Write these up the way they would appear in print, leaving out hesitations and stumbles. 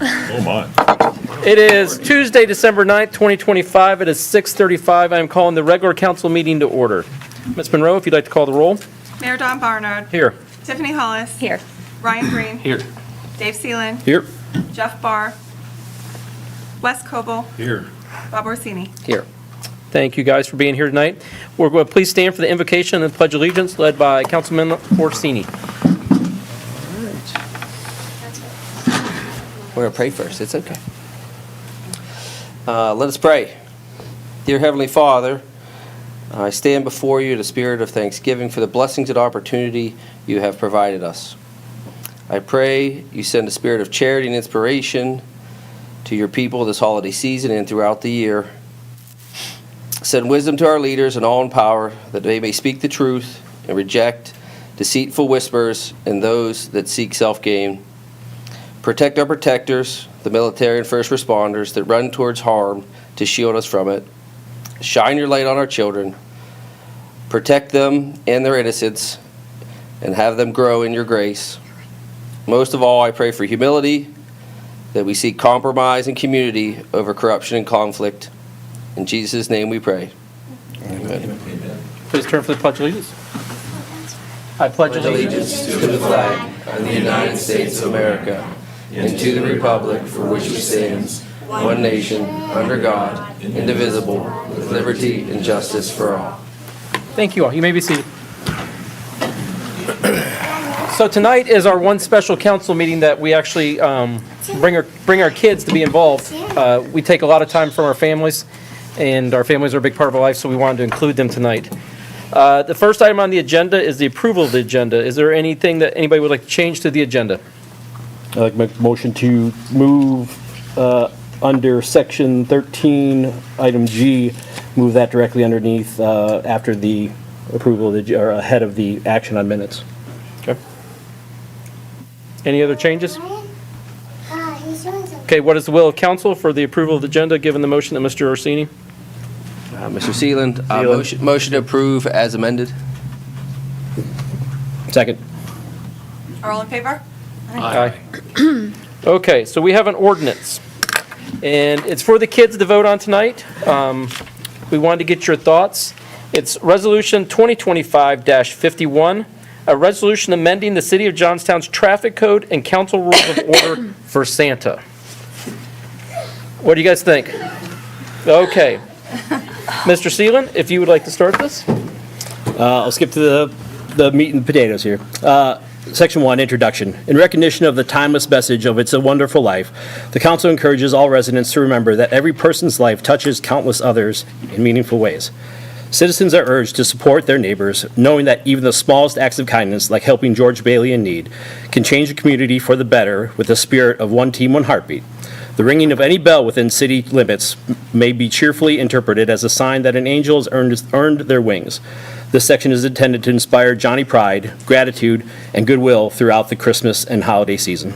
Oh, my. It is Tuesday, December 9th, 2025. It is 6:35. I am calling the regular council meeting to order. Ms. Monroe, if you'd like to call the roll. Mayor Don Barnard. Here. Tiffany Hollis. Here. Ryan Green. Here. Dave Seelan. Here. Jeff Barr. Wes Coble. Here. Bob Orsini. Here. Thank you guys for being here tonight. We're going to please stand for the invocation and the pledge of allegiance led by Councilman Orsini. We're going to pray first. It's okay. Let us pray. Dear Heavenly Father, I stand before you in a spirit of thanksgiving for the blessings and opportunity you have provided us. I pray you send a spirit of charity and inspiration to your people this holiday season and throughout the year. Send wisdom to our leaders and all in power that they may speak the truth and reject deceitful whispers and those that seek self-gain. Protect our protectors, the military and first responders that run towards harm to shield us from it. Shine your light on our children. Protect them and their innocence and have them grow in your grace. Most of all, I pray for humility, that we seek compromise and community over corruption and conflict. In Jesus' name we pray. Amen. Please turn for the pledge of allegiance. I pledge Allegiance to the flag of the United States of America and to the republic for which it stands, one nation, under God, indivisible, with liberty and justice for all. Thank you all. You may be seated. So tonight is our one special council meeting that we actually bring our kids to be involved. We take a lot of time from our families, and our families are a big part of our life, so we wanted to include them tonight. The first item on the agenda is the approval of the agenda. Is there anything that anybody would like to change to the agenda? I'd like to make a motion to move under section 13, item G, move that directly underneath after the approval of the, or ahead of the action on minutes. Okay. Any other changes? Okay, what is the will of council for the approval of the agenda, given the motion that Mr. Orsini? Mr. Seeland, motion to approve as amended. Second. Are all in favor? Aye. Okay, so we have an ordinance, and it's for the kids to vote on tonight. We wanted to get your thoughts. It's Resolution 2025-51, a resolution amending the City of Johnstown's traffic code and council rules of order for Santa. What do you guys think? Okay. Mr. Seelan, if you would like to start this? I'll skip to the meat and potatoes here. Section 1, Introduction. In recognition of the timeless message of It's a Wonderful Life, the council encourages all residents to remember that every person's life touches countless others in meaningful ways. Citizens are urged to support their neighbors, knowing that even the smallest acts of kindness, like helping George Bailey in need, can change a community for the better with the spirit of one team, one heartbeat. The ringing of any bell within city limits may be cheerfully interpreted as a sign that an angel has earned their wings. This section is intended to inspire Johnny Pride, gratitude, and goodwill throughout the Christmas and holiday season.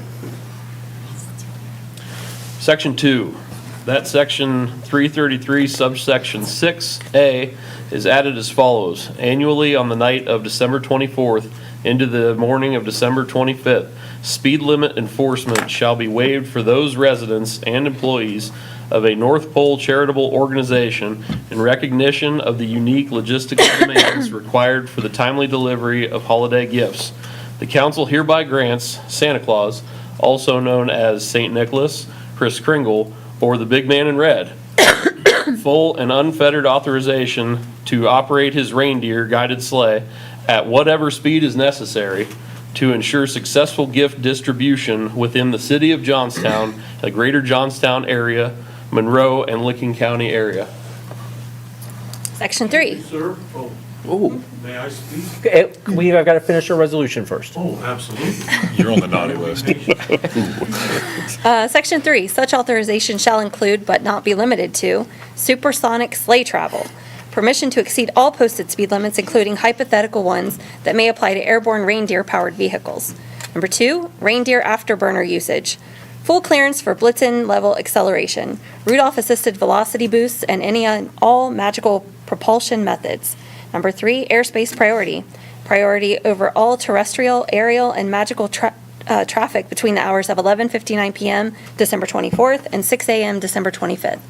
Section 2. That section 333 subsection 6A is added as follows. Annually on the night of December 24th into the morning of December 25th, speed limit enforcement shall be waived for those residents and employees of a North Pole charitable organization in recognition of the unique logistical demands required for the timely delivery of holiday gifts. The council hereby grants Santa Claus, also known as St. Nicholas, Kris Kringle, or the Big Man in Red, full and unfettered authorization to operate his reindeer guided sleigh at whatever speed is necessary to ensure successful gift distribution within the city of Johnstown, the greater Johnstown area, Monroe, and Licking County area. Section 3. Sir, may I speak? Okay, we have got to finish our resolution first. Oh, absolutely. You're on the naughty list. Section 3. Such authorization shall include, but not be limited to, supersonic sleigh travel. Permission to exceed all posted speed limits, including hypothetical ones that may apply to airborne reindeer-powered vehicles. Number 2, reindeer afterburner usage. Full clearance for Blitzen level acceleration, Rudolph-assisted velocity boosts, and any and all magical propulsion methods. Number 3, airspace priority. Priority over all terrestrial, aerial, and magical traffic between the hours of 11:59 PM December 24th and 6 AM December 25th.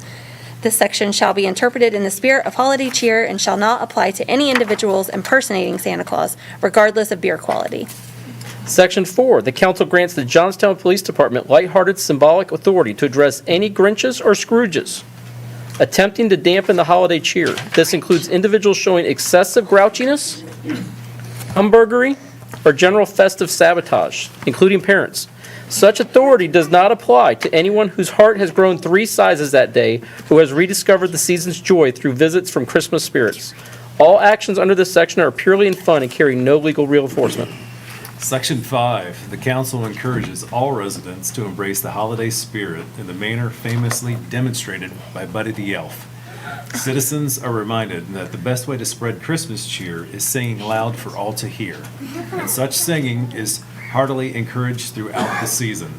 This section shall be interpreted in the spirit of holiday cheer and shall not apply to any individuals impersonating Santa Claus, regardless of beer quality. Section 4, the council grants the Johnstown Police Department lighthearted symbolic authority to address any Grinches or Scrooges attempting to dampen the holiday cheer. This includes individuals showing excessive grouchiness, humburgery, or general festive sabotage, including parents. Such authority does not apply to anyone whose heart has grown 3 sizes that day who has rediscovered the season's joy through visits from Christmas spirits. All actions under this section are purely in fun and carry no legal real enforcement. Section 5, the council encourages all residents to embrace the holiday spirit in the manner famously demonstrated by Buddy the Elf. Citizens are reminded that the best way to spread Christmas cheer is singing loud for all to hear, and such singing is heartily encouraged throughout the season.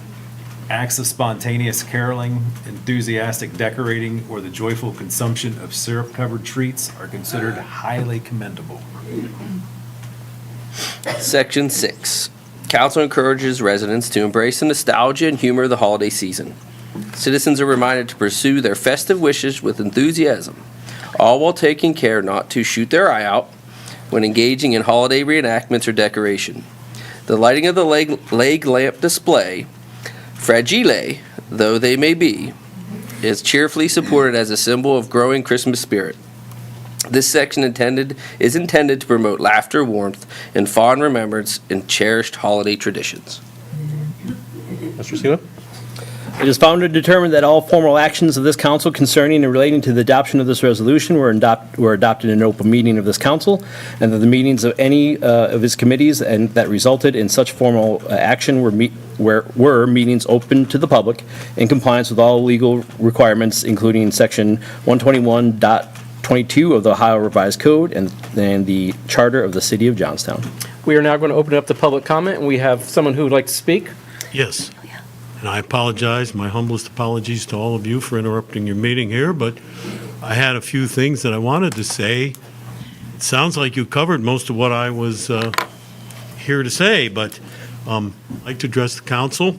Acts of spontaneous caroling, enthusiastic decorating, or the joyful consumption of syrup-covered treats are considered highly commendable. Section 6. Council encourages residents to embrace the nostalgia and humor of the holiday season. Citizens are reminded to pursue their festive wishes with enthusiasm, all while taking care not to shoot their eye out when engaging in holiday reenactments or decoration. The lighting of the leg lamp display, fragile though they may be, is cheerfully supported as a symbol of growing Christmas spirit. This section is intended to promote laughter, warmth, and fond remembrance in cherished holiday traditions. Mr. Seela? It is found and determined that all formal actions of this council concerning and relating to the adoption of this resolution were adopted in an open meeting of this council, and that the meetings of any of its committees and that resulted in such formal action were meetings open to the public in compliance with all legal requirements, including section 121.22 of the Ohio Revised Code and the Charter of the City of Johnstown. We are now going to open it up to public comment, and we have someone who would like to speak. Yes. And I apologize, my humblest apologies to all of you for interrupting your meeting here, but I had a few things that I wanted to say. It sounds like you covered most of what I was here to say, but I'd like to address the council.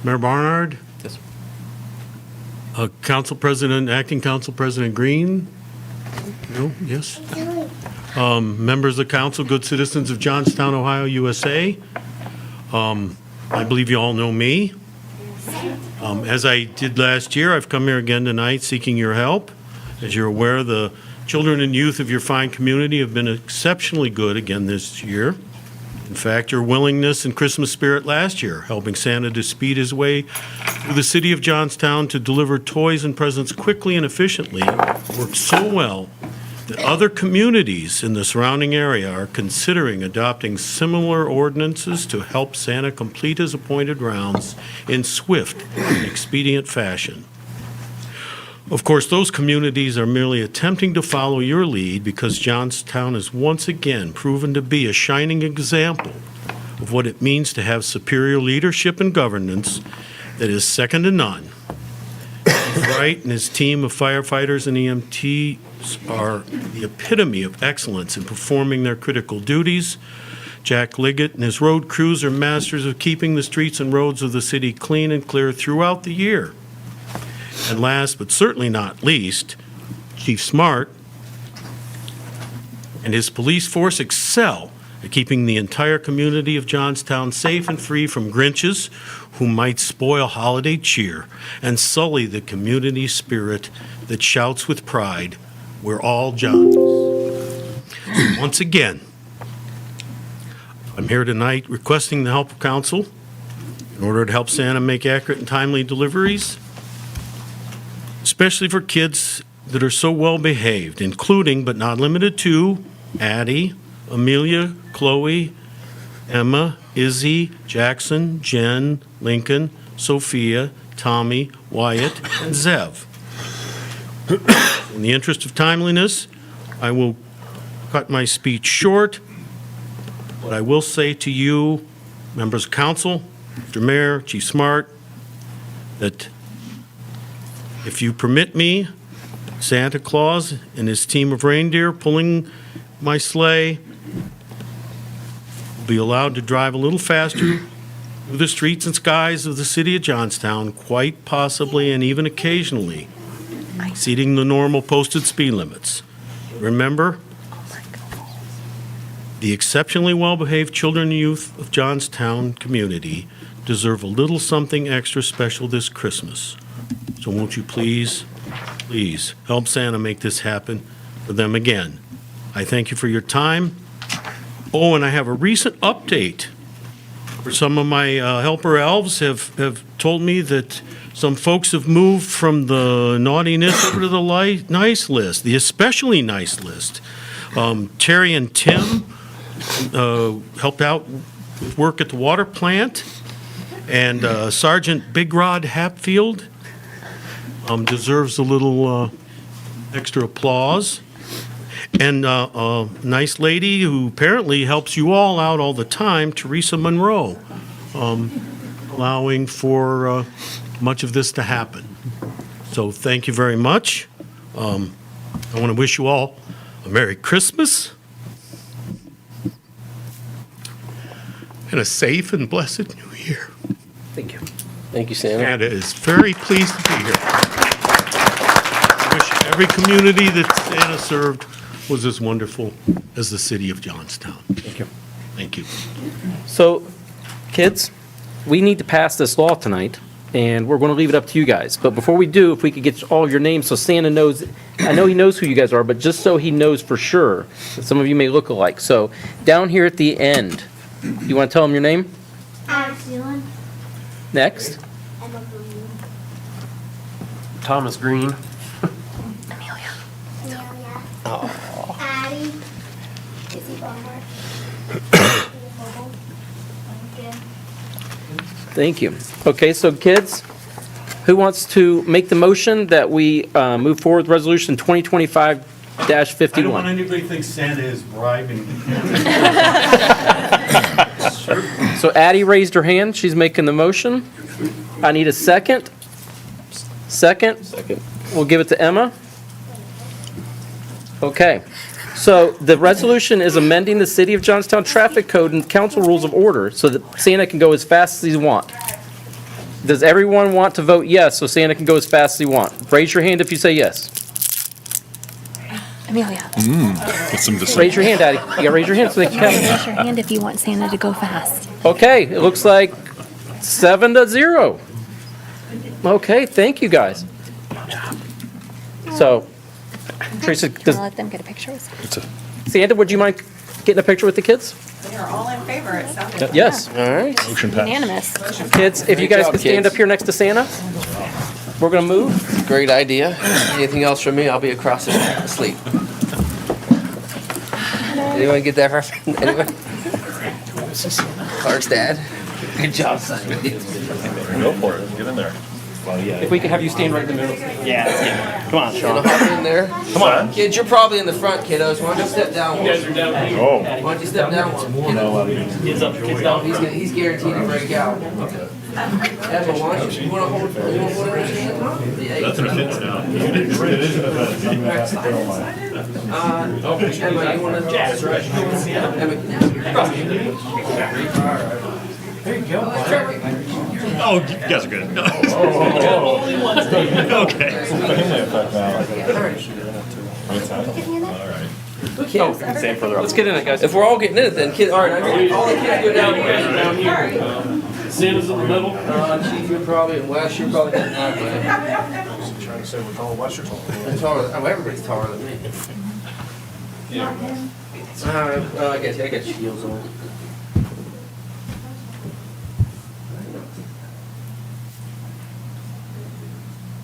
Mayor Barnard? Yes. Council President, Acting Council President Green? No? Yes? Members of the council, good citizens of Johnstown, Ohio, USA. I believe you all know me. As I did last year, I've come here again tonight seeking your help. As you're aware, the children and youth of your fine community have been exceptionally good again this year. In fact, your willingness and Christmas spirit last year, helping Santa to speed his way through the city of Johnstown to deliver toys and presents quickly and efficiently, worked so well that other communities in the surrounding area are considering adopting similar ordinances to help Santa complete his appointed rounds in swift and expedient fashion. Of course, those communities are merely attempting to follow your lead because Johnstown has once again proven to be a shining example of what it means to have superior leadership and governance that is second to none. Steve Wright and his team of firefighters and EMTs are the epitome of excellence in performing their critical duties. Jack Liggett and his road crews are masters of keeping the streets and roads of the city clean and clear throughout the year. And last but certainly not least, Chief Smart and his police force excel at keeping the entire community of Johnstown safe and free from Grinches who might spoil holiday cheer and sully the community spirit that shouts with pride, "We're all Johns." So once again, I'm here tonight requesting the help of council in order to help Santa make accurate and timely deliveries, especially for kids that are so well behaved, including but not limited to Addie, Amelia, Chloe, Emma, Izzy, Jackson, Jen, Lincoln, Sophia, Tommy, Wyatt, and Zev. In the interest of timeliness, I will cut my speech short, but I will say to you, members of council, Mr. Mayor, Chief Smart, that if you permit me, Santa Claus and his team of reindeer pulling my sleigh will be allowed to drive a little faster through the streets and skies of the city of Johnstown, quite possibly and even occasionally exceeding the normal posted speed limits. Remember, the exceptionally well-behaved children and youth of Johnstown community deserve a little something extra special this Christmas. So won't you please, please help Santa make this happen for them again. I thank you for your time. Oh, and I have a recent update. Some of my helper elves have told me that some folks have moved from the naughtiness over to the nice list, the especially nice list. Terry and Tim helped out with work at the water plant, and Sergeant Big Rod Hapfield deserves a little extra applause. And a nice lady who apparently helps you all out all the time, Teresa Monroe, allowing for much of this to happen. So thank you very much. I want to wish you all a Merry Christmas and a safe and blessed New Year. Thank you. Thank you, Santa. Santa is very pleased to be here. I wish every community that Santa served was as wonderful as the city of Johnstown. Thank you. Thank you. So, kids, we need to pass this law tonight, and we're going to leave it up to you guys. But before we do, if we could get all your names so Santa knows, I know he knows who you guys are, but just so he knows for sure, that some of you may look alike. So, down here at the end, you want to tell him your name? Next. Thomas Green. Addie. Izzy Barnhart. Thank you. Okay, so kids, who wants to make the motion that we move forward with Resolution 2025-51? I don't want anybody to think Santa is bribing. So Addie raised her hand. She's making the motion. I need a second. Second. Second. We'll give it to Emma. Okay. So the resolution is amending the City of Johnstown Traffic Code and Council Rules of Order so that Santa can go as fast as he wants. Does everyone want to vote yes so Santa can go as fast as he wants? Raise your hand if you say yes. Amelia, Get some Raise your hand, Addie. You gotta raise your hand so they can count. raise your hand if you want Santa to go fast. Okay, it looks like 7-0. Okay, thank you, guys. So, Teresa, Can I does, let them get a picture with Santa? Santa, would you mind getting a picture with the kids? We are all in favor, it sounds like. Yes. All right. motion pass. Unanimous. Kids, if you Good guys job, could stand kids. up here next to Santa, we're gonna move. Great idea. Anything else from me? I'll be across the street asleep. Anyone get that reference? Anyone? Clark's dad. Good job, son. Go for it, get in there. If we could have you stand right in the middle. Come on, You Sean. wanna hop in there? Come on. Kids, you're probably in the front, kiddos. Why don't you step down one? Oh, Why don't you step down one? Kids up, kids down. He's guaranteed to break out. Emma, why don't you wanna hold her hand? Yeah, that's an offense now. Emma, you wanna? Oh, you guys are good. Okay. Stand further up. Let's get in it, guys. If we're all getting in it, then kids, all right, all the kids go down here. Down here. Santa's in the middle. Chief, you're probably, and Wes, you're probably heading that way. Trying to say we're taller, Wes, you're taller. I'm taller, oh, everybody's taller than me. Well, I got shields on.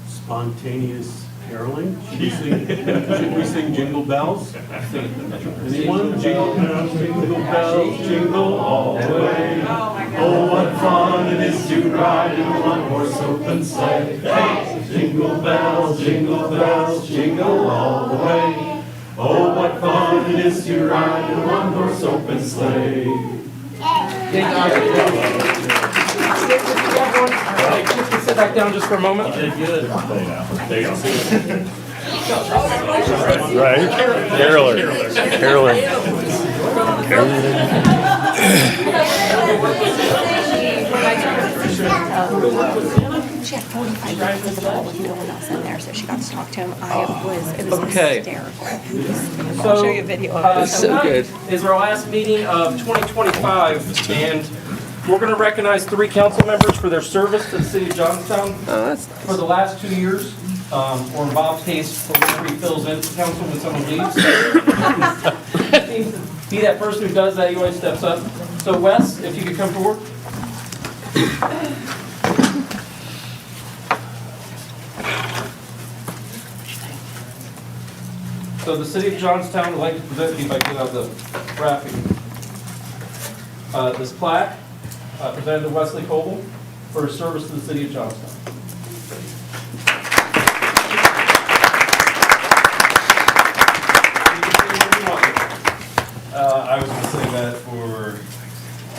Spontaneous caroling. Should we sing Jingle Bells? Anyone? Jingle bells, jingle all the way. Oh, what fun it is to ride in a one-horse open sleigh. Hey, jingle bells, jingle all the way. Oh, what fun it is to ride in a one-horse open sleigh. Sit back down just for a moment. There you go. Right? Caroler. Caroling. She had 45 minutes of the call with no one else in there, so she got to talk to him. It was Okay. hysterical. I'll show you a video of it. So good. Is our last meeting of 2025, and we're going to recognize 3 council members for their service to the city of Johnstown for the last 2 years. Or in Bob's case, for whenever he fills in for council when someone leaves. Seems to be that person who does that, he always steps up. So Wes, if you could come forward. So the city of Johnstown would like to present to you, if I get out the graphic, this plaque presented to Wesley Coble for his service to the city of Johnstown. I was gonna say that for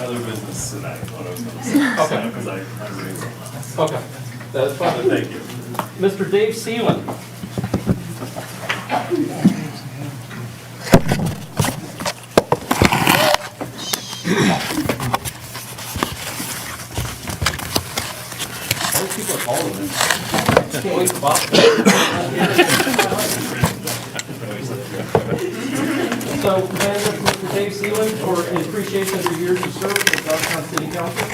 other business tonight, what I was gonna say. Okay. Because I raised it. Okay, that's fine. Thank you. Mr. Dave Seelan. All these people are calling me. Can't wait to Bob. So, then, Mr. Dave Seelan, for in appreciation of your years of service with Johnstown City Council.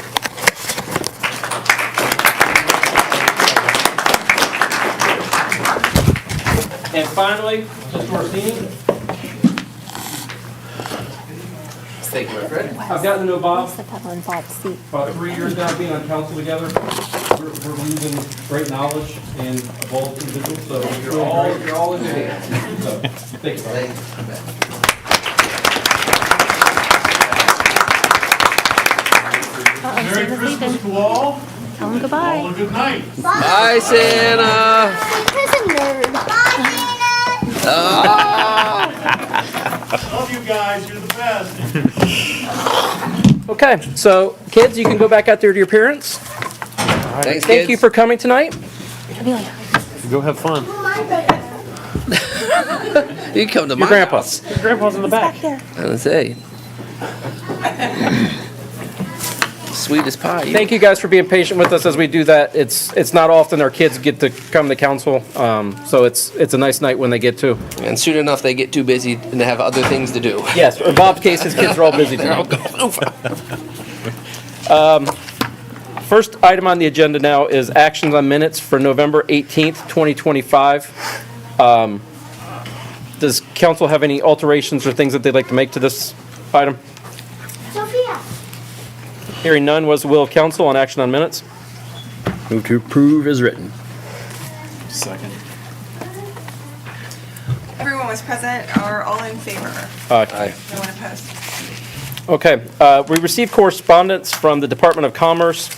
And finally, Mr. Orsini, Thank you, my friend. I've gotten to know Bob Set that on Bob's seat. about 3 years now, being on council together. We're losing great knowledge and evolved individuals, so You're all in good hands. So, thank you, Bob. Merry Christmas to all. Tell him goodbye. All a good night. Bye, Santa. Because a nerd. Bye, Love you guys, you're the best. Okay, so kids, you can go back out there to your parents. Thanks, Thank you for coming tonight. Go have fun. You can come to my Your grandpa. house. Your grandpa's in the back. I was gonna say. Sweet as pie. Thank you guys for being patient with us as we do that. It's not often our kids get to come to council, so it's a nice night when they get to. And soon enough, they get too busy and they have other things to do. Yes, in Bob's case, his kids are all busy tonight. First item on the agenda now is actions on minutes for November 18th, 2025. Does council have any alterations or things that they'd like to make to this item? Sophia. Hearing none, was the will of council on action on minutes? Move to approve as written. Second. Everyone was present or all in favor? Aye. No one opposed? Okay, we received correspondence from the Department of Commerce.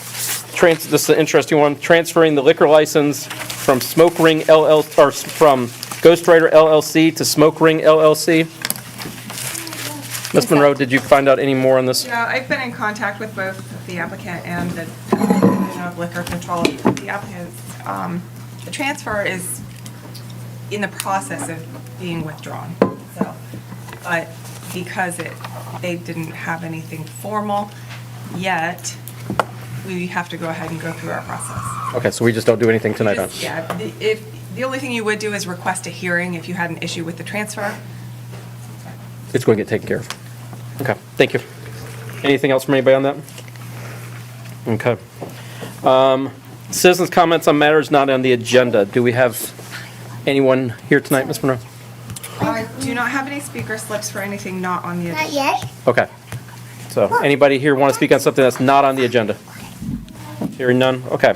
This is an interesting one, transferring the liquor license from Smoke Ring LLC, or from Ghostwriter LLC to Smoke Ring LLC. Ms. Monroe, did you find out any more on this? Yeah, I've been in contact with both the applicant and the Division of Liquor Control. The applicant, the transfer is in the process of being withdrawn, so. But because they didn't have anything formal yet, we have to go ahead and go through our process. Okay, so we just don't do anything tonight, huh? Just- Yeah, if, the only thing you would do is request a hearing if you had an issue with the transfer. It's going to get taken care of. Okay, thank you. Anything else from anybody on that? Okay. Citizens' comments on matters not on the agenda. Do we have anyone here tonight, Ms. Monroe? I do not have any speaker slips for anything not on the Not agenda. yet. Okay. So, anybody here want to speak on something that's not on the agenda? Hearing none? Okay.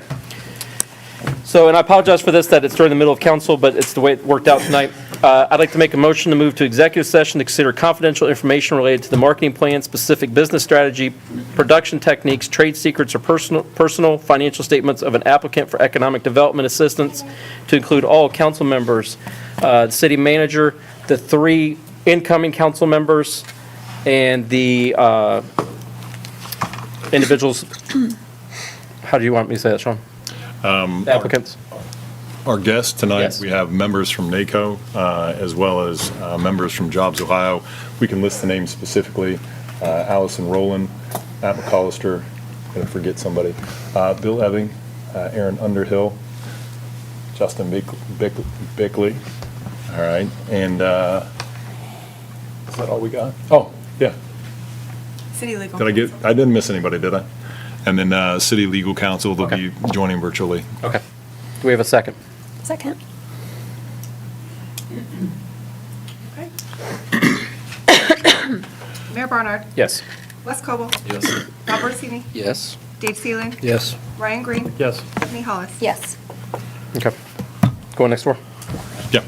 So, and I apologize for this, that it's during the middle of council, but it's the way it worked out tonight. I'd like to make a motion to move to executive session to consider confidential information related to the marketing plan, specific business strategy, production techniques, trade secrets, or personal financial statements of an applicant for economic development assistance, to include all council members, the city manager, the 3 incoming council members, and the individuals. How do you want me to say that, Sean? The applicants. Our guests tonight, Yes. we have members from NACO, as well as members from Jobs Ohio. We can list the names specifically. Allison Rowland, Matt McCollister, gonna forget somebody. Bill Eving, Aaron Underhill, Justin Bickley. All right, and is that all we got? Oh, yeah. City legal. Did I get, counsel. I didn't miss anybody, did I? And then City Legal Counsel, they'll be joining virtually. Okay. Do we have a second? Second. Okay. Mayor Barnard, Yes. Wes Cobble, Yes. Rob Orsini, Yes. Dave Seeland, Yes. Ryan Green, Yes. Tiffany Hollis. Yes. Okay. Go on next door. Yeah.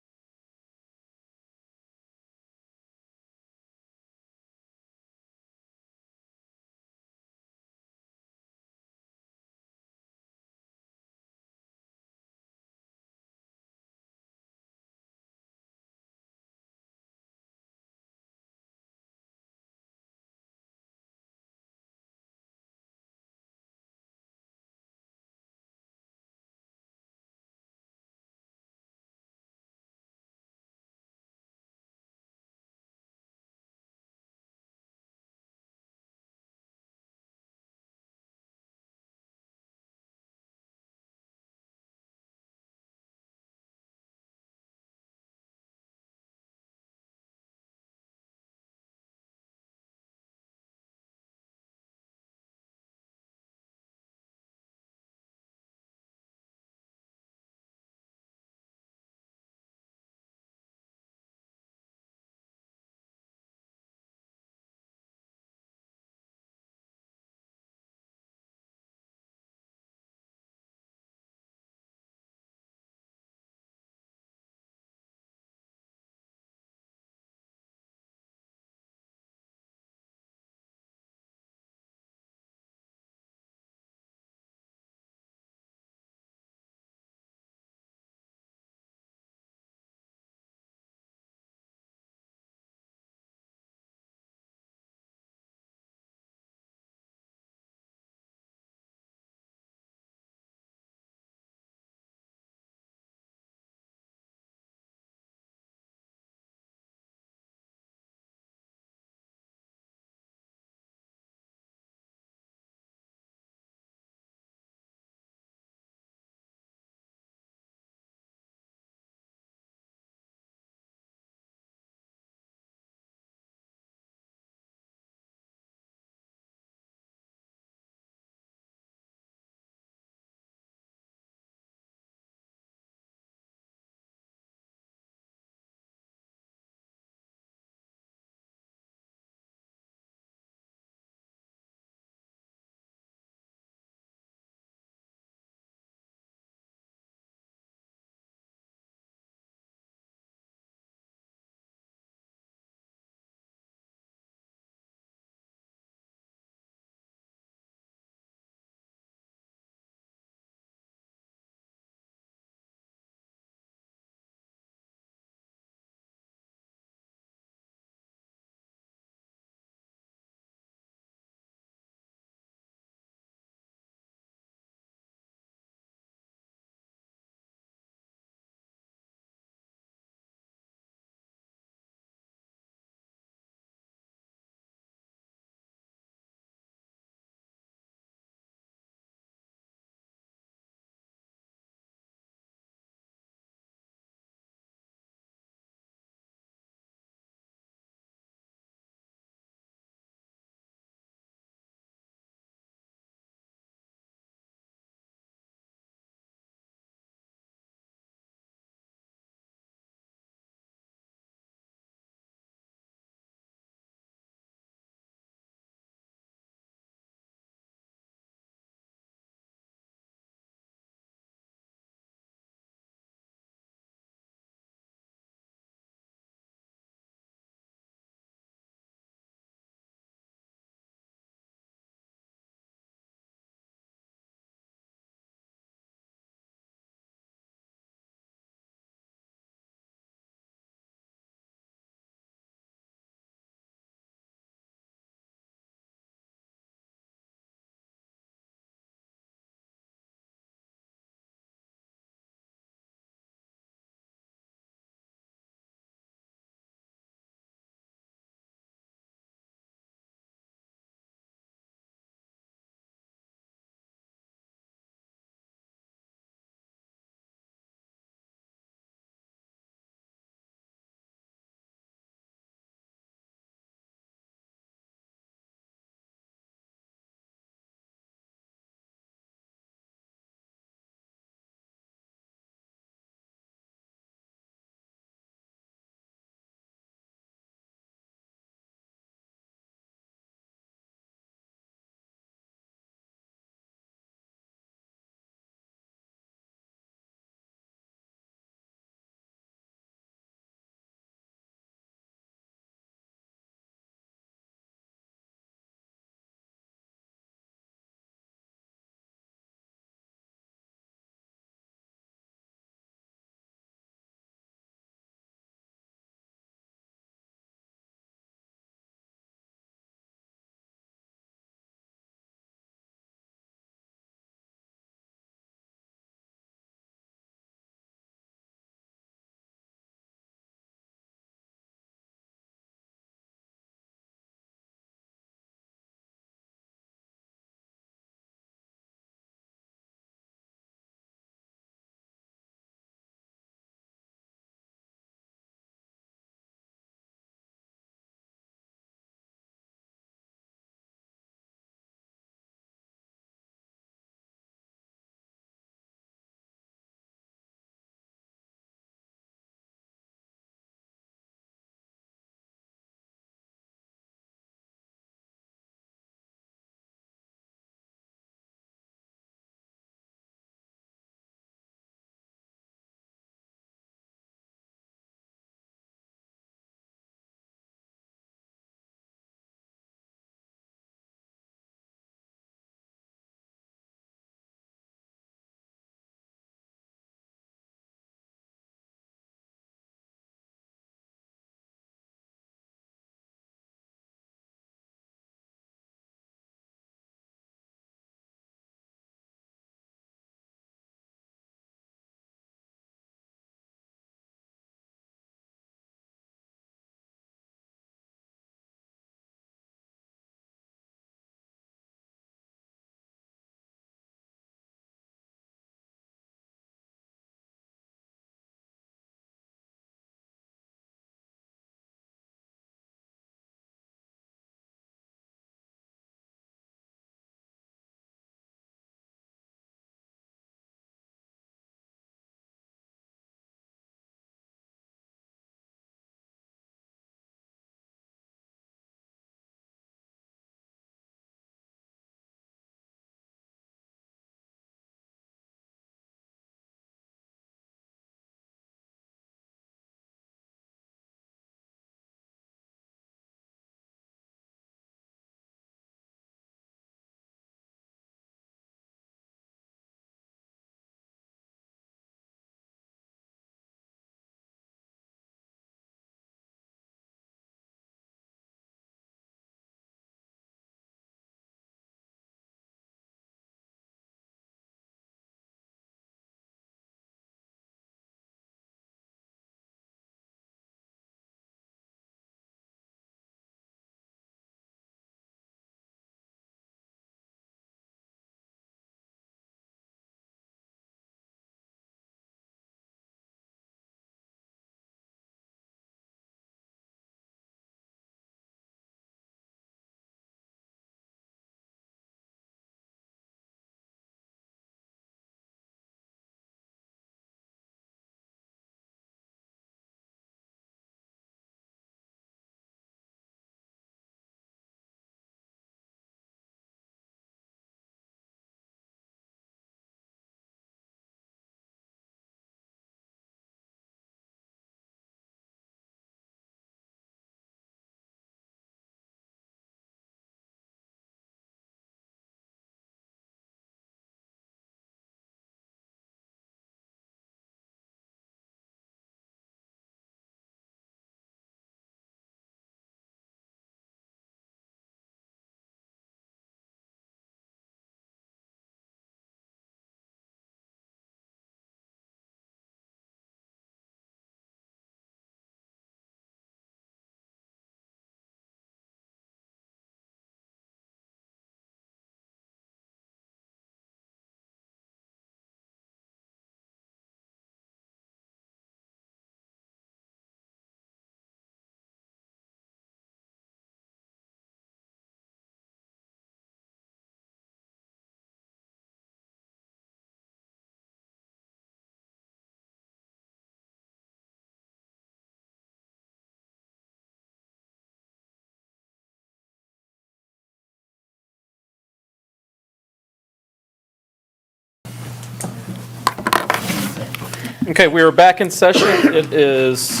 Okay, we are back in session. It is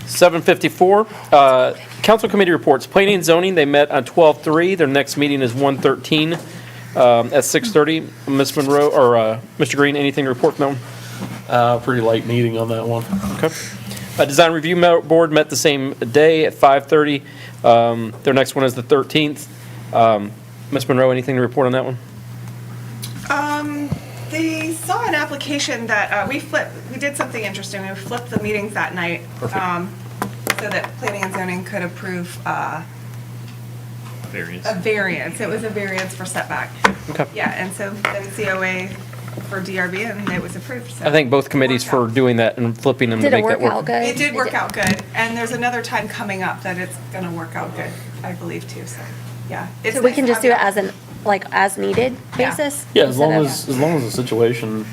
7:54. Council committee reports. Planning and zoning, they met on 12/3. Their next meeting is 1/13 at 6:30. Ms. Monroe, or Mr. Green, anything to report from that one? Pretty light meeting on that one. Okay. Design Review Board met the same day at 5:30. Their next one is the 13th. Ms. Monroe, anything to report on that one? They saw an application that we did something interesting. We flipped the meetings that night. So that planning and zoning could approve Variance. a variance. It was a variance for setback. Okay. Yeah, and so then COA for DRB, and it was approved. So I thank both committees Worked for out. doing that and flipping them to Did it make that work work. out good? It did work out good, and there's another time coming up that it's gonna work out good, I believe, too, so, yeah. It's So we nice can to just do it have as as needed Yeah. basis? Yeah, as long instead as the situation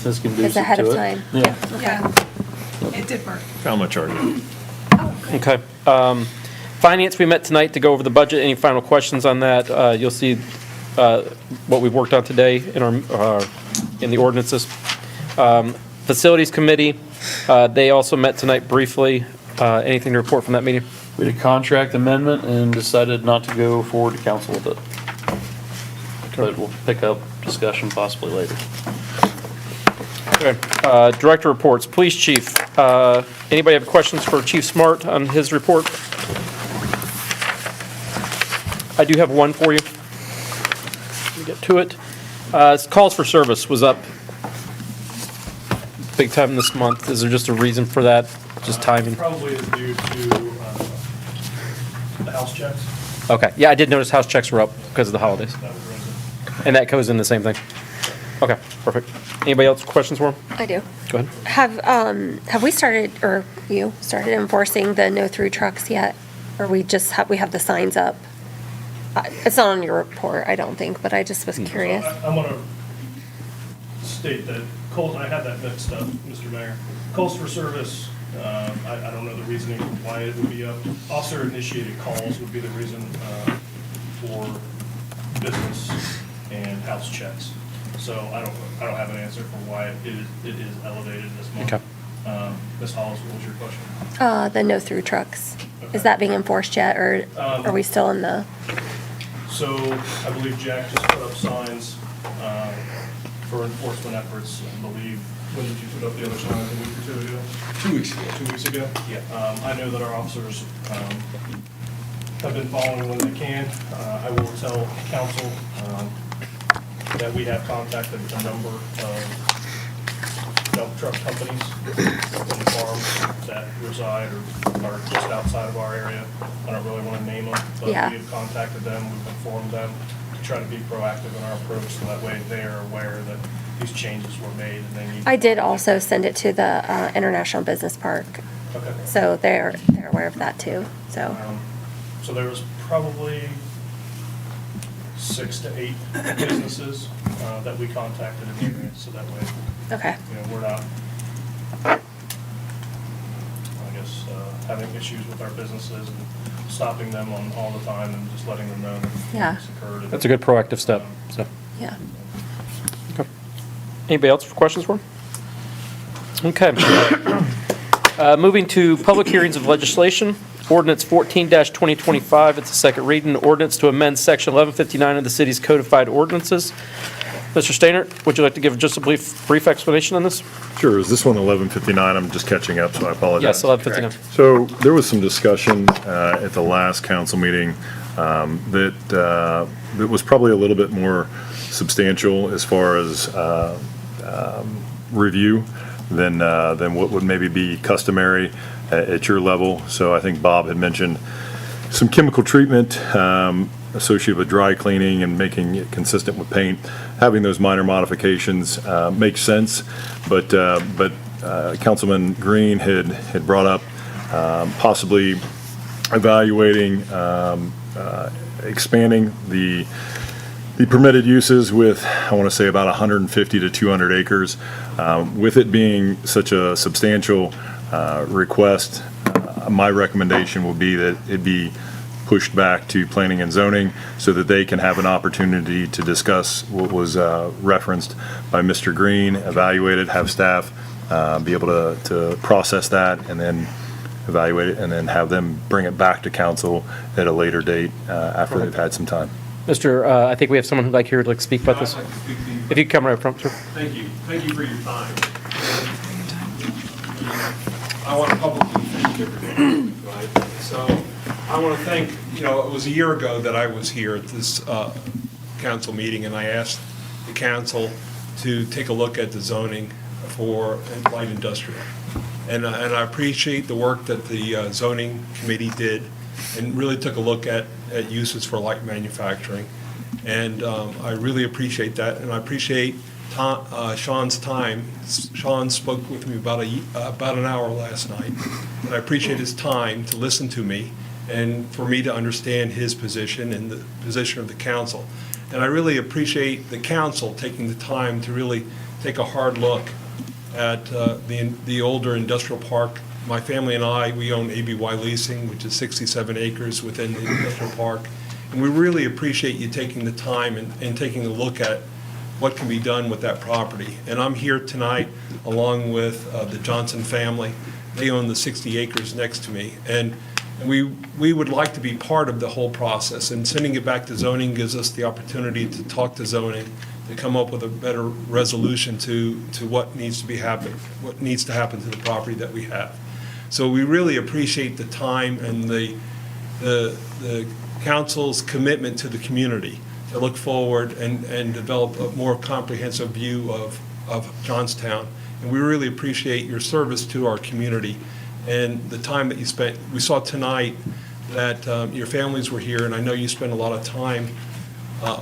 is conducive It's to it. ahead of time. Yeah. that- Yeah, it did work. How much are you? Okay. Finance, we met tonight to go over the budget. Any final questions on that? You'll see what we've worked on today in in the ordinances. Facilities Committee, they also met tonight briefly. Anything to report from that meeting? We had a contract amendment and decided not to go forward to council with it. But we'll pick up discussion possibly later. Okay. Director reports. Police Chief, anybody have questions for Chief Smart on his report? I do have one for you. Let me get to it. Calls for service was up big time this month. Is there just a reason for that? Just timing? Probably is due to the house checks. Okay. Yeah, I did notice house checks were up because of the holidays. That was the reason. And that goes in the same thing. Okay, perfect. Anybody else questions for him? I do. Go ahead. Have we started, or you started enforcing the no-through trucks yet? Or we just we have the signs up? It's not on your report, I don't think, but I just was curious. I'm gonna state that Coles, I had that mixed up, Mr. Mayor. Calls for service, I don't know the reasoning why it would be up. Officer initiated calls would be the reason for business and house checks. So I don't have an answer for why it is elevated this month. Okay. Ms. Hollis, what was your question? The no-through trucks. Okay. Is that being enforced yet, or are we still in the? So I believe Jack just put up signs for enforcement efforts. I believe, when did you put up the other signs, a week or two ago? 2 weeks ago. 2 weeks ago? Yeah. I know that our officers have been following when they can. I will tell council that we have contacted a number of dump truck companies on farms that reside or are just outside of our area. I don't really want to name them, but we Yeah. have contacted them, we've informed them to try to be proactive in our approach, so that way they are aware that these changes were made and they need. I did also send it to the International Business Park, Okay. so they're aware of that too, so. So there was probably 6 to 8 businesses that we contacted in the area, so that way, Okay. we're not, I guess, having issues with our businesses and stopping them on all the time and just letting them know that Yeah. it's occurred. That's a good proactive step, so. Yeah. Anybody else for questions for him? Okay. Moving to public hearings of legislation. Ordinance 14-2025, it's a second reading. Ordinance to amend section 1159 of the city's codified ordinances. Mr. Stainer, would you like to give just a brief explanation on this? Sure, is this one 11:59? I'm just catching up, so I apologize. Yes, 1159. So there was some discussion at the last council meeting that was probably a little bit more substantial as far as review than what would maybe be customary at your level. So I think Bob had mentioned some chemical treatment associated with dry cleaning and making it consistent with paint. Having those minor modifications makes sense, but Councilman Green had brought up possibly evaluating expanding the permitted uses with, I want to say, about 150 to 200 acres. With it being such a substantial request, my recommendation will be that it be pushed back to planning and zoning so that they can have an opportunity to discuss what was referenced by Mr. Green, evaluate it, have staff be able to process that and then evaluate it and then have them bring it back to council at a later date after they've had some time. Mr., I think we have someone who'd like here to like speak about this. I'd like to speak to you. If you could come right up front, sir. Thank you. Thank you for your time. I want to publicly thank everybody, right? So I want to thank, it was a year ago that I was here at this council meeting, and I asked the council to take a look at the zoning for light industrial. And I appreciate the work that the zoning committee did and really took a look at uses for light manufacturing. And I really appreciate that, and I appreciate Sean's time. Sean spoke with me about an hour last night, and I appreciate his time to listen to me and for me to understand his position and the position of the council. And I really appreciate the council taking the time to really take a hard look at the older industrial park. My family and I, we own ABY Leasing, which is 67 acres within the industrial park. And we really appreciate you taking the time and taking a look at what can be done with that property. And I'm here tonight along with the Johnson family. They own the 60 acres next to me. And we would like to be part of the whole process. And sending it back to zoning gives us the opportunity to talk to zoning, to come up with a better resolution to what needs to happen to the property that we have. So we really appreciate the time and the council's commitment to the community to look forward and develop a more comprehensive view of Johnstown. And we really appreciate your service to our community and the time that you spent. We saw tonight that your families were here, and I know you spent a lot of time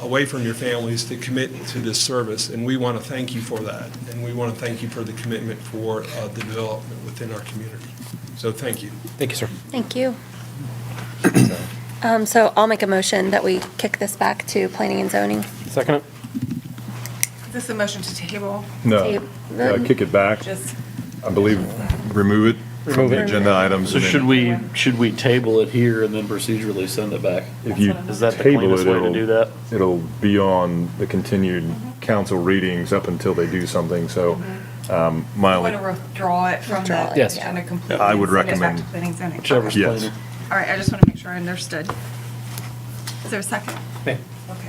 away from your families to commit to this service, and we want to thank you for that. And we want to thank you for the commitment for the development within our community. So thank you. Thank you, sir. Thank you. So I'll make a motion that we kick this back to planning and zoning. Second it? Is this a motion to table? No, kick it back. Just, I believe, remove it from the agenda items. So and then should we table it here and then procedurally send it back? If you Is that the table cleanest it, way to do that? it'll be on the continued council readings up until they do something, so my I want only, to withdraw it from Withdraw the it. Yes. agenda completely. I would and send it back recommend- to planning and zoning. Whichever's Yes. cleaner. All right, I just want to make sure I understood. Is there a second? Me. Okay.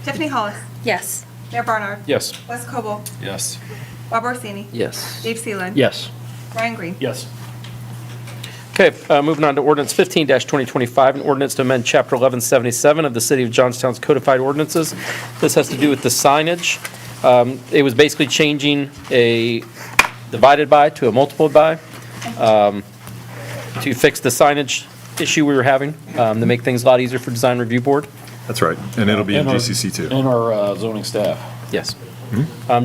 Tiffany Hollis, Yes. Mayor Barnard, Yes. Wes Coble, Yes. Bob Orsini, Yes. Dave Seeland. Yes. Ryan Green. Yes. Okay, moving on to ordinance 15-2025, an ordinance to amend chapter 1177 of the City of Johnstown's codified ordinances. This has to do with the signage. It was basically changing a divided by to a multiple by, to fix the signage issue we were having, to make things a lot easier for design review board. that's right, and it'll be in And our- GCC too. And our zoning staff. Yes.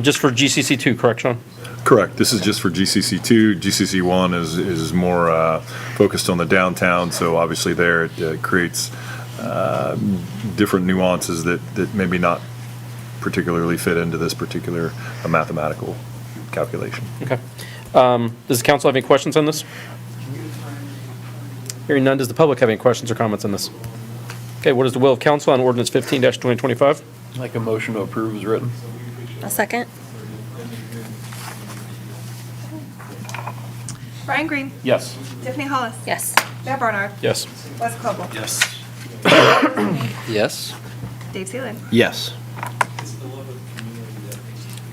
Just for GCC2, correct, Sean? Correct, this is just for GCC two. GCC one is more focused on the downtown, so obviously there it creates different nuances that maybe not particularly fit into this particular mathematical calculation. Okay. Does the council have any questions on this? Hearing none, does the public have any questions or comments on this? Okay, what is the will of council on ordinance 15-2025? Make a motion to approve as written. A second? Ryan Green. Yes. Tiffany Hollis. Yes. Mayor Barnard, Yes. Wes Coble, Yes. Yes. Dave Seeland. Yes.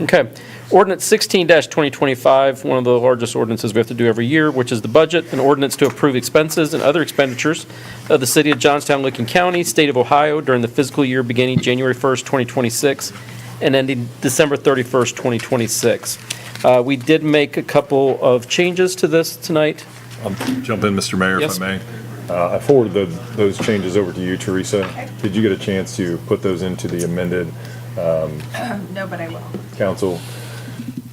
Okay. Ordinance 16-2025, one of the largest ordinances we have to do every year, which is the budget, an ordinance to approve expenses and other expenditures of the City of Johnstown, Licking County, State of Ohio during the fiscal year beginning January 1st, 2026, and ending December 31st, 2026. We did make a couple of changes to this tonight. Jump in, Mr. Mayor, if Yes. I may. I forwarded those changes over to you, Teresa. Did you get a chance to put those into the amended No, but I will. council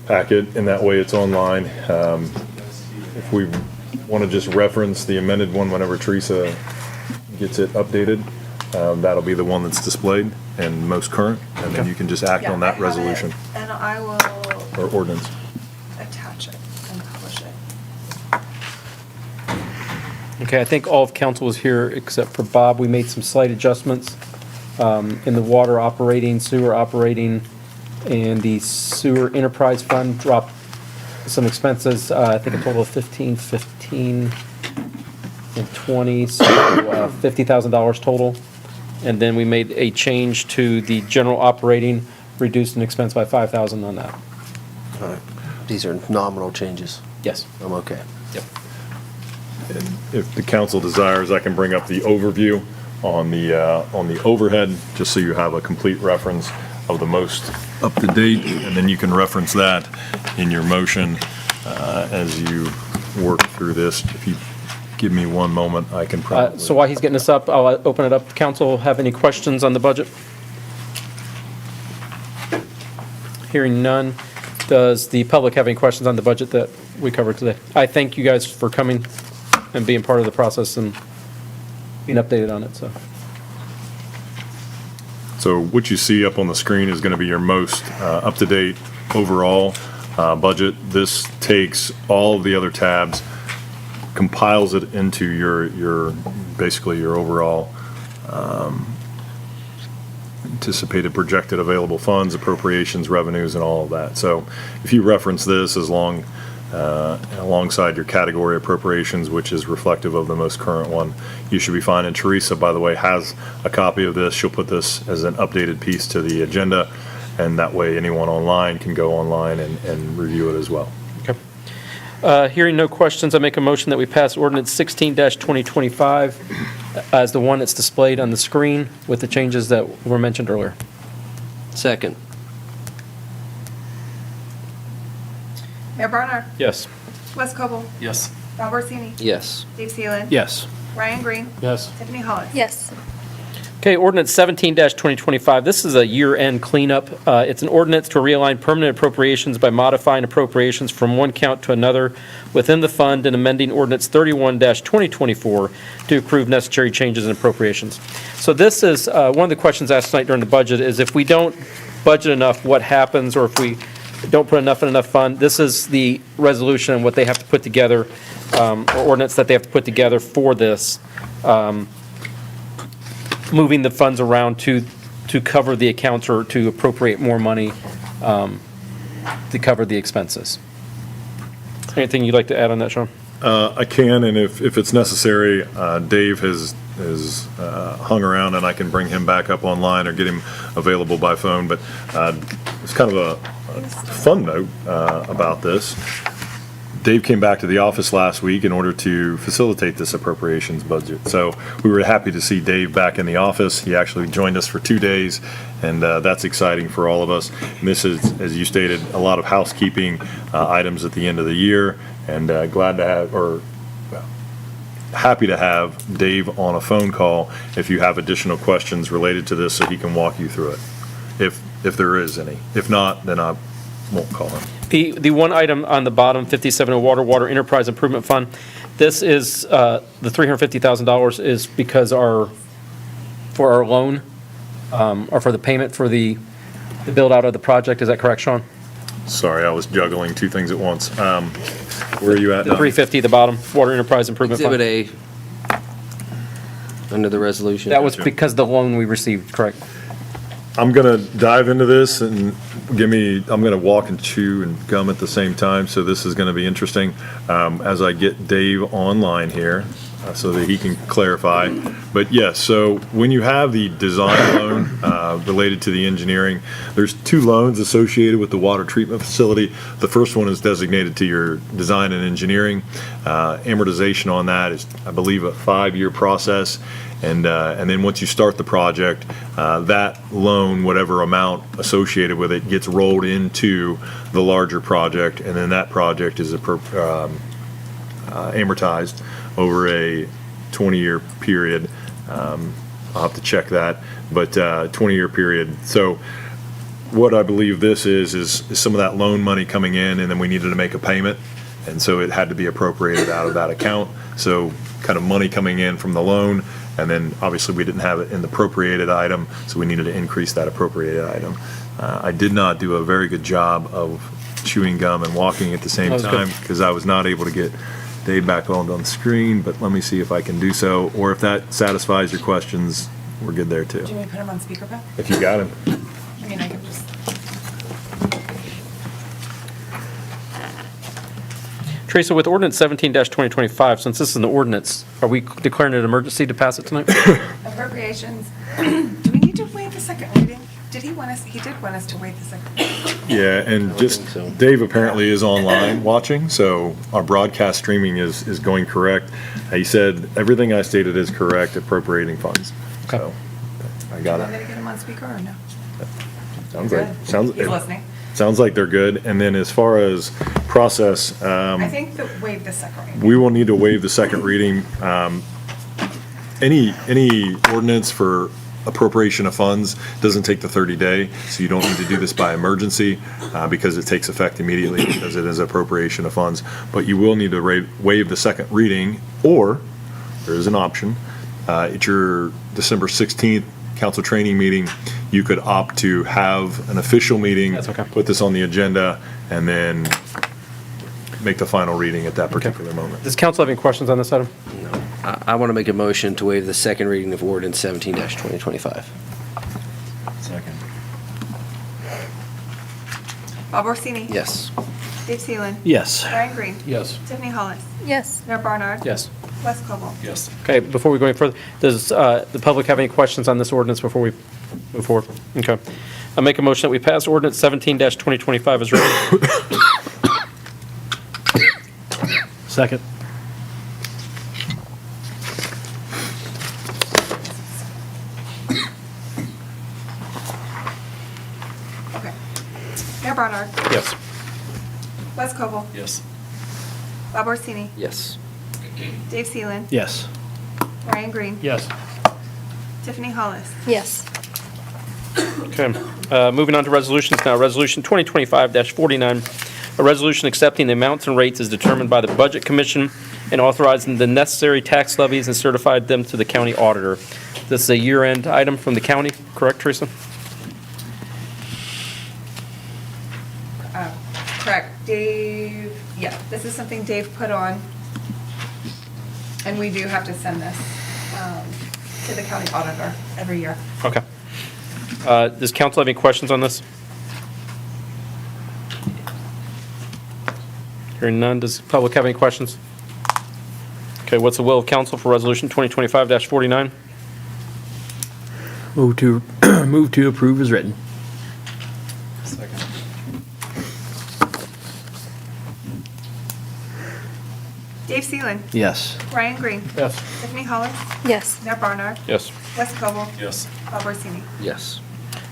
packet? In that way, it's online. If we want to just reference the amended one whenever Teresa gets it updated, that'll be the one that's displayed and most current, and then you can just act Yeah, on I that have it, resolution And I will or ordinance. attach it and publish it. Okay, I think all of council was here except for Bob. We made some slight adjustments in the water operating, sewer operating, and the sewer enterprise fund dropped some expenses, I think a total of 15, and 20, so $50,000 total. And then we made a change to the general operating, reduced an expense by 5,000 on that. These are nominal changes. Yes. I'm okay. Yep. If the council desires, I can bring up the overview on the overhead, just so you have a complete reference of the most up-to-date, and then you can reference that in your motion as you work through this. If you give me one moment, I can probably... So while he's getting this up, I'll open it up. Council, have any questions on the budget? Hearing none. Does the public have any questions on the budget that we covered today? I thank you guys for coming and being part of the process and being updated on it, so. So what you see up on the screen is going to be your most up-to-date overall budget. This takes all of the other tabs, compiles it into your basically your overall anticipated projected available funds, appropriations, revenues, and all of that. So if you reference this alongside your category appropriations, which is reflective of the most current one, you should be fine. And Teresa, by the way, has a copy of this. She'll put this as an updated piece to the agenda, and that way anyone online can go online and review it as well. Okay. Hearing no questions, I make a motion that we pass ordinance 16-2025 as the one that's displayed on the screen with the changes that were mentioned earlier. Second. Mayor Barnard, Yes. Wes Cobble, Yes. Bob Orsini, Yes. Dave Seeland, Yes. Ryan Green, Yes. Tiffany Hollis. Yes. Okay, ordinance 17-2025, this is a year-end cleanup. It's an ordinance to realign permanent appropriations by modifying appropriations from one count to another within the fund and amending ordinance 31-2024 to approve necessary changes in appropriations. So this is, one of the questions asked tonight during the budget is if we don't budget enough, what happens, or if we don't put enough in enough fund? This is the resolution and what they have to put together, or ordinance that they have to put together for this. Moving the funds around to cover the accounts or to appropriate more money to cover the expenses. Anything you'd like to add on that, Sean? I can, and if it's necessary, Dave has hung around, and I can bring him back up online or get him available by phone. But it's kind of a fun note about this. Dave came back to the office last week in order to facilitate this appropriations budget. So we were happy to see Dave back in the office. He actually joined us for 2 days, and that's exciting for all of us. And this is, as you stated, a lot of housekeeping items at the end of the year, and glad to have, or happy to have Dave on a phone call if you have additional questions related to this, so he can walk you through it, if there is any. If not, then I won't call him. The one item on the bottom, 57 Water Enterprise Improvement Fund, this is, the $350,000 is because for our loan, or for the payment for the build out of the project. Is that correct, Sean? Sorry, I was juggling two things at once. Where are you at The now? 350, the bottom, Water Enterprise Improvement Exhibit Fund. A, under the resolution. That was because the loan we received, correct? I'm gonna dive into this and I'm gonna walk and chew and gum at the same time, so this is gonna be interesting as I get Dave online here so that he can clarify. But yes, so when you have the design loan related to the engineering, there's 2 loans associated with the water treatment facility. The first one is designated to your design and engineering. Amortization on that is, I believe, a 5-year process. And then once you start the project, that loan, whatever amount associated with it, gets rolled into the larger project, and then that project is amortized over a 20-year period. I'll have to check that, but 20-year period. So what I believe this is some of that loan money coming in, and then we needed to make a payment, and so it had to be appropriated out of that account. So kind of money coming in from the loan, and then obviously we didn't have it in the appropriated item, so we needed to increase that appropriated item. I did not do a very good job of chewing gum and walking at the same That was good. time because I was not able to get Dave back on the screen, but let me see if I can do so, or if that satisfies your questions, we're good there too. Do you want me to put him on speakerphone? If you got him. I mean, I can just. Teresa, with ordinance 17-2025, since this is an ordinance, are we declaring it an emergency to pass it tonight? Appropriations, do we need to waive the second reading? Did he want us, he did want us to waive the second reading. Yeah, and just, Dave apparently is online watching, so our broadcast streaming is going correct. He said, everything I stated is correct, appropriating funds. So, I got Want me it. to get him on speaker or no? Sounds like, He's listening. sounds like they're good. And then as far as process, I think that waive the second reading. we will need to waive the second reading. Any ordinance for appropriation of funds doesn't take the 30-day, so you don't need to do this by emergency because it takes effect immediately because it is appropriation of funds. But you will need to waive the second reading, or there is an option. At your December 16th council training meeting, you could opt to have an official meeting. That's okay. Put this on the agenda, and then make the final reading at that particular moment. Does council have any questions on this item? I want to make a motion to waive the second reading of ordinance 17-2025. Second. Bob Orsini? Yes. Dave Seeland? Yes. Brian Green? Yes. Tiffany Hollis? Yes. Mayor Barnard? Yes. Wes Cobble? Yes. Okay, before we go any further, does the public have any questions on this ordinance before we move forward? Okay. I make a motion that we pass ordinance 17-2025 as written. Second. Okay. Mayor Barnard? Yes. Wes Cobble? Yes. Bob Orsini? Yes. Dave Seeland? Yes. Brian Green? Yes. Tiffany Hollis? Yes. Okay, moving on to resolutions now. Resolution 2025-49, a resolution accepting the amounts and rates as determined by the Budget Commission and authorizing the necessary tax levies and certified them to the county auditor. This is a year-end item from the county, correct, Teresa? Correct. Dave, yeah, this is something Dave put on. And we do have to send this to the county auditor every year. Okay. Does council have any questions on this? Hearing none, does the public have any questions? Okay, what's the will of council for resolution 2025-49? Move to, move to approve as written. Second. Dave Seeland? Yes. Brian Green? Yes. Tiffany Hollis? Yes. Mayor Barnard? Yes. Wes Cobble? Yes. Bob Orsini? Yes.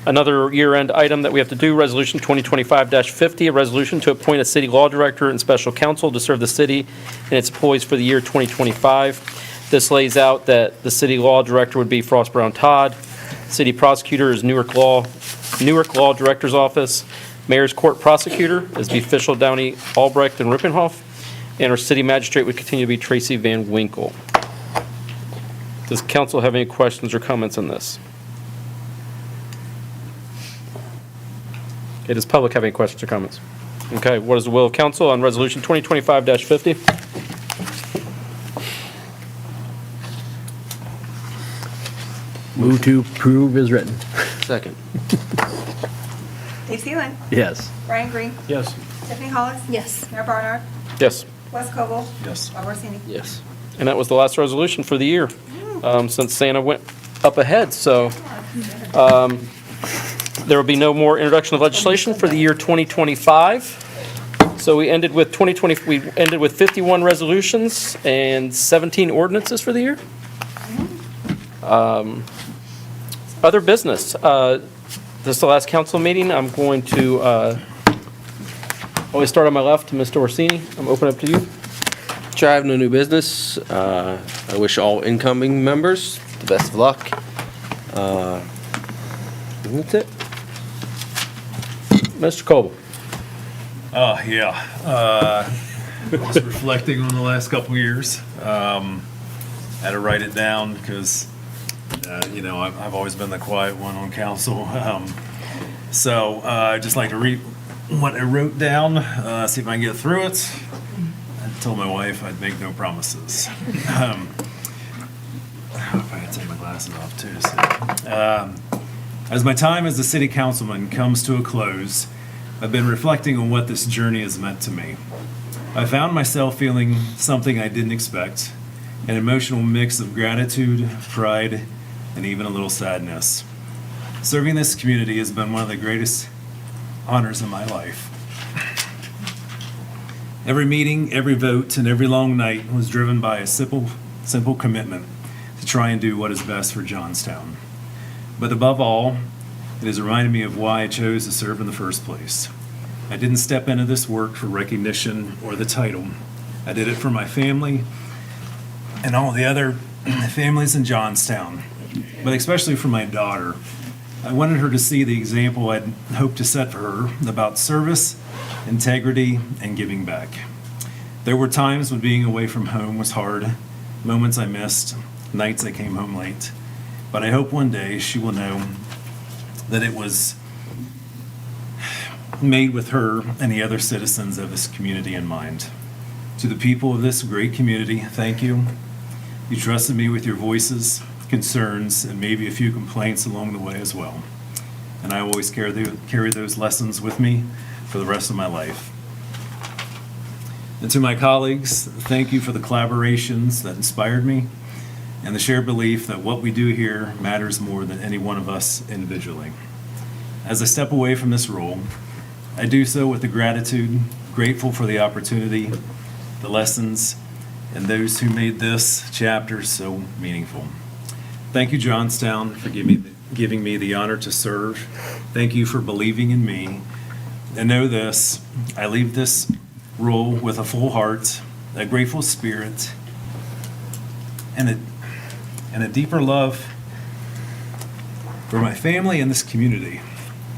Another year-end item that we have to do, Resolution 2025-50, a resolution to appoint a city law director and special counsel to serve the city and its employees for the year 2025. This lays out that the city law director would be Frost Brown Todd, city prosecutor is Newark Law Director's Office, mayor's court prosecutor is be Fischel, Downey, Albrecht, and Rippenhoff, and our city magistrate would continue to be Tracy Van Winkle. Does council have any questions or comments on this? Okay, does public have any questions or comments? Okay, what is the will of council on resolution 2025-50? Move to approve as written. Second. Dave Seeland? Yes. Brian Green? Yes. Tiffany Hollis? Yes. Mayor Barnard? Yes, Wes Cobble? Yes. Bob Orsini? Yes. and that was the last resolution for the year, since Santa went up ahead, so there will be no more introduction of legislation for the year 2025. So we ended with 51 resolutions and 17 ordinances for the year. Other business. This is the last council meeting. I'm going to always start on my left, Mr. Orsini. I'm opening up to you. Chair, I have no new business. I wish all incoming members the best of luck. And that's it. Mr. Coble. Oh, yeah. Just reflecting on the last couple of years. Had to write it down because, I've always been the quiet one on council. So I'd just like to read what I wrote down, see if I can get through it. told my wife I'd make no promises. If I had to take my glasses off too. As my time as a city councilman comes to a close, I've been reflecting on what this journey has meant to me. I found myself feeling something I didn't expect, an emotional mix of gratitude, pride, and even a little sadness. Serving this community has been one of the greatest honors in my life. Every meeting, every vote, and every long night was driven by a simple commitment to try and do what is best for Johnstown. But above all, it has reminded me of why I chose to serve in the first place. I didn't step into this work for recognition or the title. I did it for my family and all the other families in Johnstown, but especially for my daughter. I wanted her to see the example I'd hoped to set for her about service, integrity, and giving back. There were times when being away from home was hard, moments I missed, nights I came home late. But I hope one day she will know that it was made with her and the other citizens of this community in mind. To the people of this great community, thank you. You trusted me with your voices, concerns, and maybe a few complaints along the way as well. And I will always carry those lessons with me for the rest of my life. And to my colleagues, thank you for the collaborations that inspired me and the shared belief that what we do here matters more than any one of us individually. As I step away from this role, I do so with the gratitude, grateful for the opportunity, the lessons, and those who made this chapter so meaningful. Thank you, Johnstown, for giving me the honor to serve. Thank you for believing in me. And know this, I leave this role with a full heart, a grateful spirit, and a deeper love for my family and this community.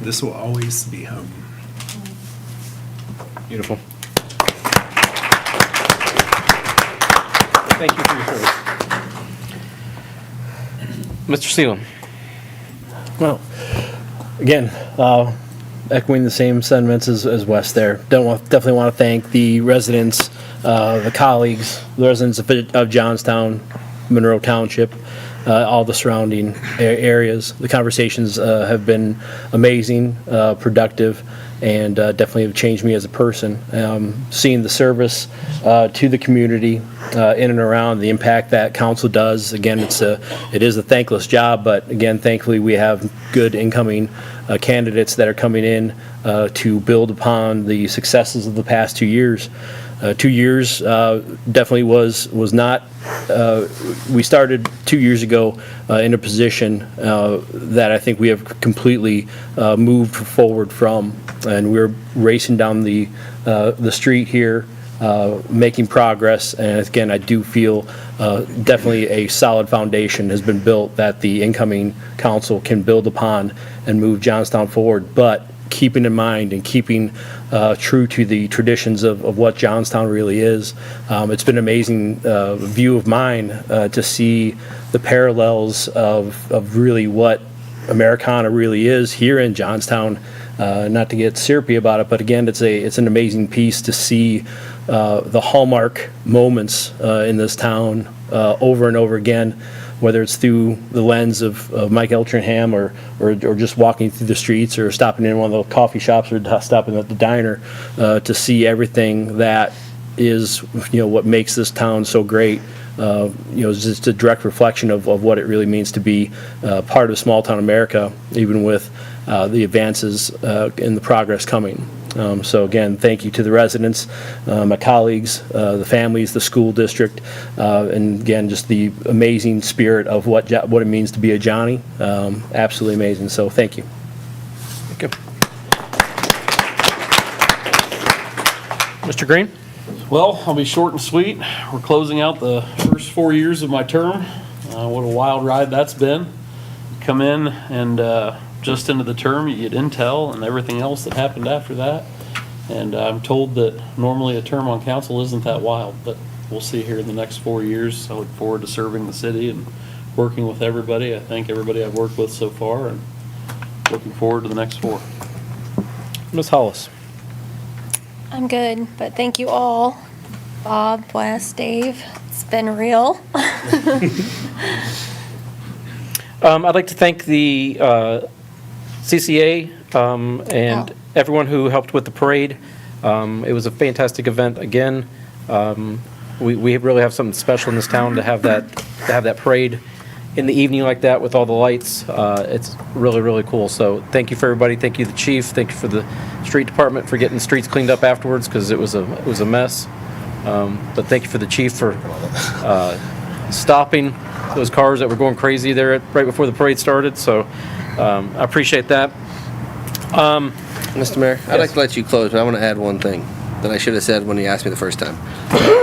This will always be home. Beautiful. Thank you for your service. Mr. Seelan. Well, again, echoing the same sentiments as Wes there. Definitely want to thank the residents, the colleagues, the residents of Johnstown, Monroe Township, all the surrounding areas. The conversations have been amazing, productive, and definitely have changed me as a person. Seeing the service to the community in and around, the impact that council does. Again, it is a thankless job, but again, thankfully we have good incoming candidates that are coming in to build upon the successes of the past 2 years. 2 years definitely was not, we started 2 years ago in a position that I think we have completely moved forward from, and we're racing down the street here, making progress. And again, I do feel definitely a solid foundation has been built that the incoming council can build upon and move Johnstown forward. But keeping in mind and keeping true to the traditions of what Johnstown really is. It's been an amazing view of mine to see the parallels of really what Americana really is here in Johnstown. Not to get syrupy about it, but again, it's an amazing piece to see the hallmark moments in this town over and over again, whether it's through the lens of Mike Eltringham or just walking through the streets or stopping in one of the coffee shops or stopping at the diner to see everything that is, what makes this town so great. It's just a direct reflection of what it really means to be part of small town America, even with the advances and the progress coming. So again, thank you to the residents, my colleagues, the families, the school district, and again, just the amazing spirit of what it means to be a Johnny. Absolutely amazing. So thank you. Thank you. Mr. Green? Well, I'll be short and sweet. We're closing out the first 4 years of my term. What a wild ride that's been. Come in and just into the term, you get intel and everything else that happened after that. And I'm told that normally a term on council isn't that wild, but we'll see here in the next 4 years. I look forward to serving the city and working with everybody. I thank everybody I've worked with so far and looking forward to the next 4. Ms. Hollis? I'm good, but thank you all Bob, Wes, Dave, it's been real. I'd like to thank the CCA and everyone who helped with the parade. It was a fantastic event again. We really have something special in this town to have that parade in the evening like that with all the lights. It's really, really cool. So thank you for everybody. Thank you, the chief. Thank you for the street department for getting the streets cleaned up afterwards because it was a mess. But thank you for the chief for stopping those cars that were going crazy there right before the parade started. So I appreciate that. Mr. Mayor, I'd like to let you close, but I want to add one thing that I should have said when you asked me the first time.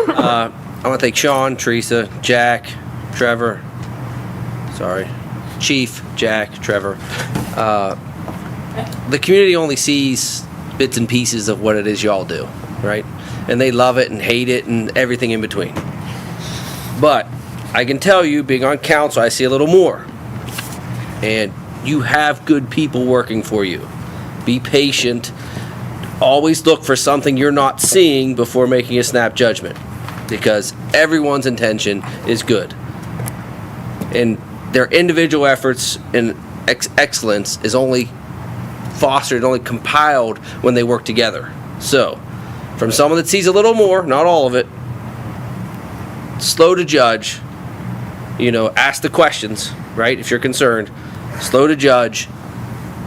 I want to thank Sean, Teresa, Jack, Trevor, Chief, Jack, Trevor. The community only sees bits and pieces of what it is y'all do, right? And they love it and hate it and everything in between. But I can tell you, being on council, I see a little more. And you have good people working for you. Be patient. Always look for something you're not seeing before making a snap judgment, because everyone's intention is good. And their individual efforts and excellence is only fostered, only compiled when they work together. So, from someone that sees a little more, not all of it, slow to judge, ask the questions, right, if you're concerned, slow to judge,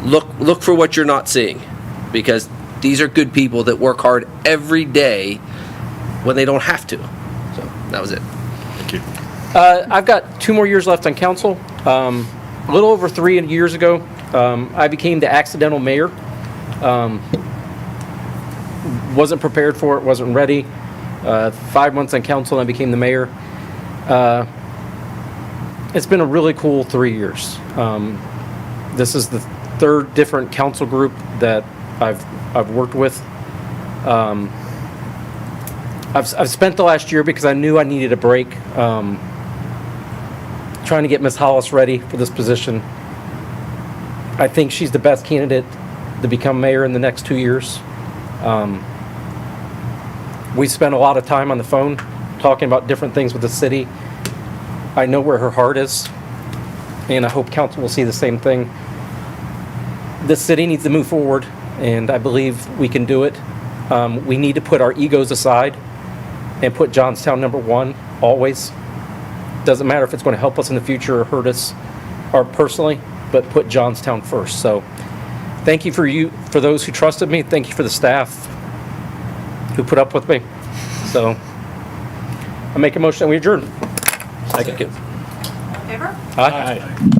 look for what you're not seeing, because these are good people that work hard every day when they don't have to. So, that was it. Thank you. I've got 2 more years left on council. A little over 3 years ago, I became the accidental mayor. Wasn't prepared for it, wasn't ready. 5 months on council and I became the mayor. It's been a really cool 3 years. This is the 3rd different council group that I've worked with. I've spent the last year because I knew I needed a break, trying to get Ms. Hollis ready for this position. I think she's the best candidate to become mayor in the next 2 years. We spent a lot of time on the phone talking about different things with the city. I know where her heart is, and I hope council will see the same thing. This city needs to move forward, and I believe we can do it. We need to put our egos aside and put Johnstown number 1 always. Doesn't matter if it's going to help us in the future or hurt us or personally, but put Johnstown first. So thank you for those who trusted me. Thank you for the staff who put up with me. So I make a motion that we adjourn. Thank you. Favor? Aye.